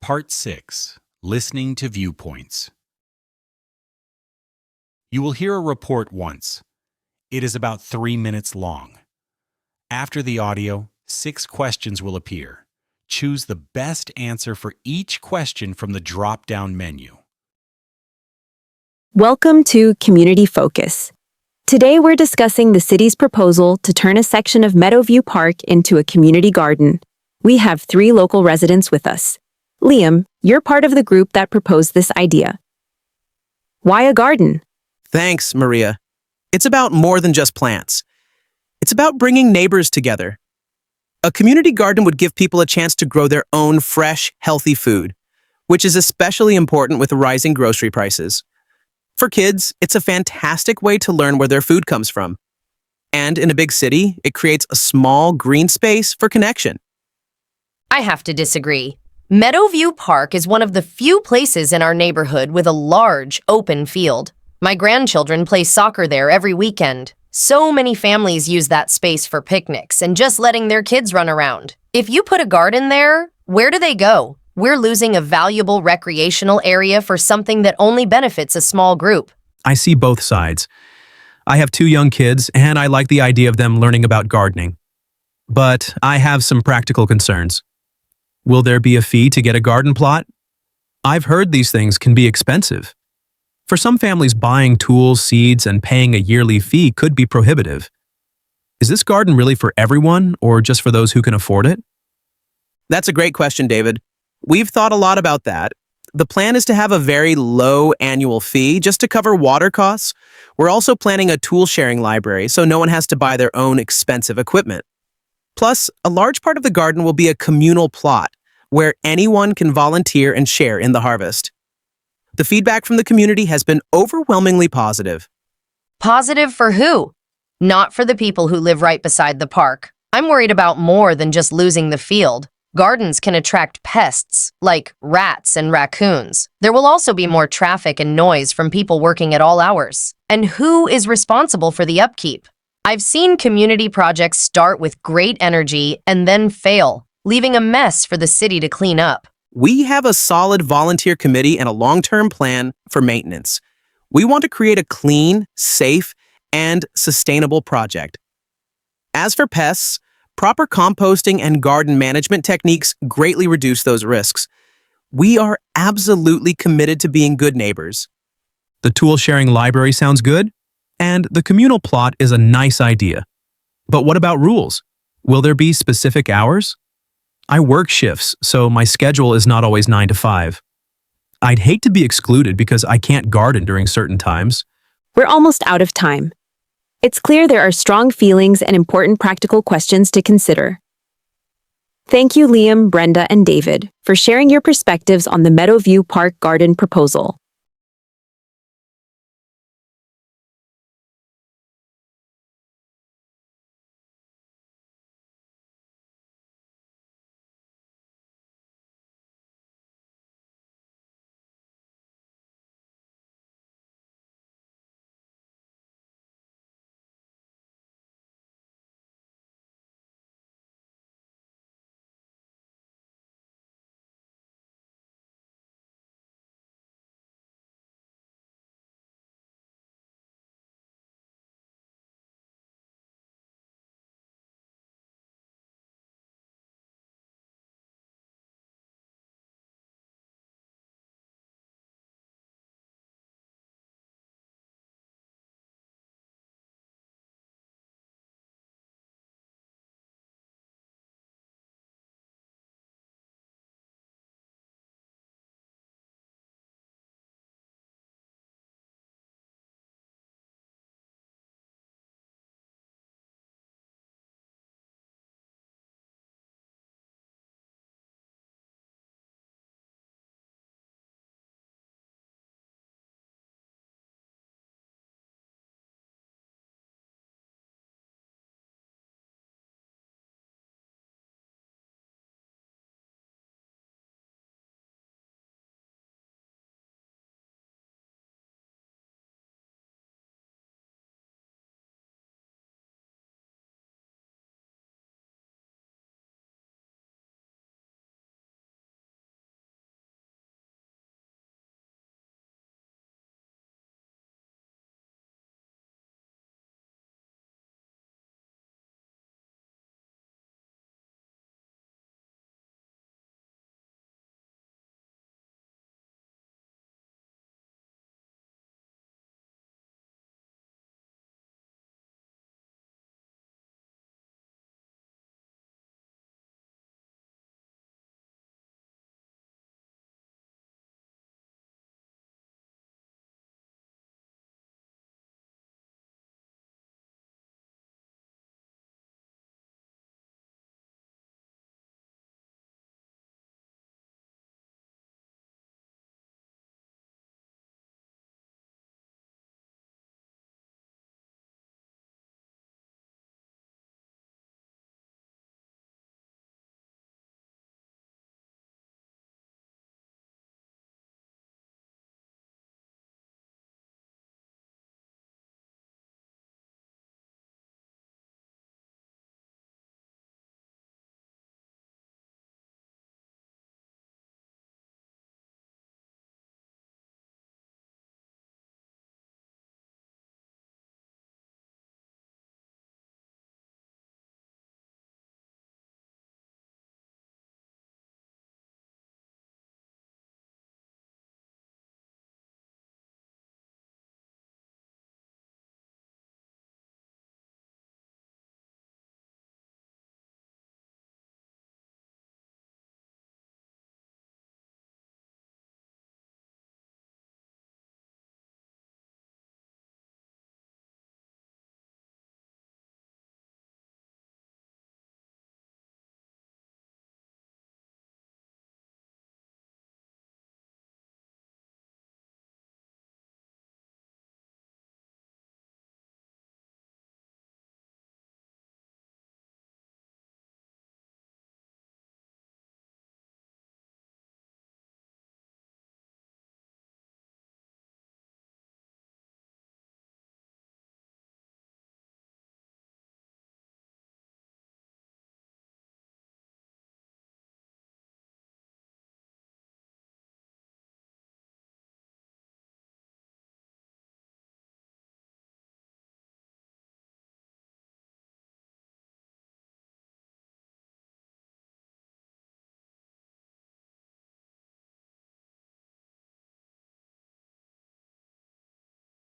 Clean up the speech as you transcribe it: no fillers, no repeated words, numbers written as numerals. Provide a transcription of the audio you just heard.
Part 6. Listening to Viewpoints. You will hear a report once. It is about 3 minutes long. After the audio, 6 questions will appear. Choose the best answer for each question from the drop-down menu. Welcome to Community Focus. Today we're discussing the city's proposal to turn a section of Meadowview Park into a community garden. We have 3 local residents with us. Liam, you're part of the group that proposed this idea. Why a garden? Thanks, Maria. It's about more than just plants. It's about bringing neighbors together. A community garden would give people a chance to grow their own fresh, healthy food, which is especially important with rising grocery prices. For kids, it's a fantastic way to learn where their food comes from. And in a big city, it creates a small green space for connection. I have to disagree. Meadowview Park is one of the few places in our neighborhood with a large, open field. My grandchildren play soccer there every weekend. So many families use that space for picnics and just letting their kids run around. If you put a garden there, where do they go? We're losing a valuable recreational area for something that only benefits a small group. I see both sides. I have 2 young kids, and I like the idea of them learning about gardening. But I have some practical concerns. Will there be a fee to get a garden plot? I've heard these things can be expensive. For some families, buying tools, seeds, and paying a yearly fee could be prohibitive. Is this garden really for everyone, or just for those who can afford it? That's a great question, David. We've thought a lot about that. The plan is to have a very low annual fee just to cover water costs. We're also planning a tool-sharing library so no one has to buy their own expensive equipment. Plus, a large part of the garden will be a communal plot where anyone can volunteer and share in the harvest. The feedback from the community has been overwhelmingly positive. Positive for who? Not for the people who live right beside the park. I'm worried about more than just losing the field. Gardens can attract pests, like rats and raccoons. There will also be more traffic and noise from people working at all hours. And who is responsible for the upkeep? I've seen community projects start with great energy and then fail, leaving a mess for the city to clean up. We have a solid volunteer committee and a long-term plan for maintenance. We want to create a clean, safe, and sustainable project. As for pests, proper composting and garden management techniques greatly reduce those risks. We are absolutely committed to being good neighbors. The tool-sharing library sounds good, and the communal plot is a nice idea. But what about rules? Will there be specific hours? I work shifts, so my schedule is not always 9 to 5. I'd hate to be excluded because I can't garden during certain times. We're almost out of time. It's clear there are strong feelings and important practical questions to consider. Thank you, Liam, Brenda, and David, for sharing your perspectives on the Meadowview Park garden proposal.